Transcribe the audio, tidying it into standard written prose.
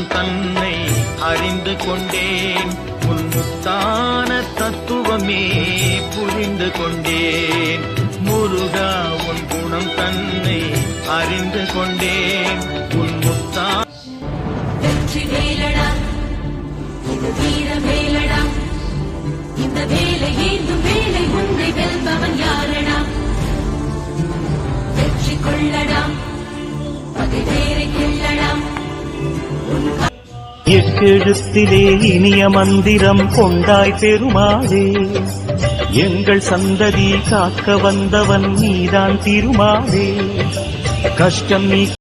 குணம் தன்னை அறிந்து கொண்டேன். உன் முத்தான தத்துவமே புரிந்து கொண்டேன். முருகா உன் குணம் தன்னை அறிந்து கொண்டேன். உன் முத்தான வெற்றி வேலடா, இது வீர வேலடா. இந்த வேலை ஏந்தும் வேலை உன்னை வெல்பவன் யாரடா? வெற்றி கொள்ளடா, பகை வேரை கிள்ளடா. எக்கெழுத்திலே இனிய மந்திரம் கொண்டாய் பெருமாளே. எங்கள் சந்ததி காக்க வந்தவன் நீதான் திருமாலே. கஷ்டம் நீ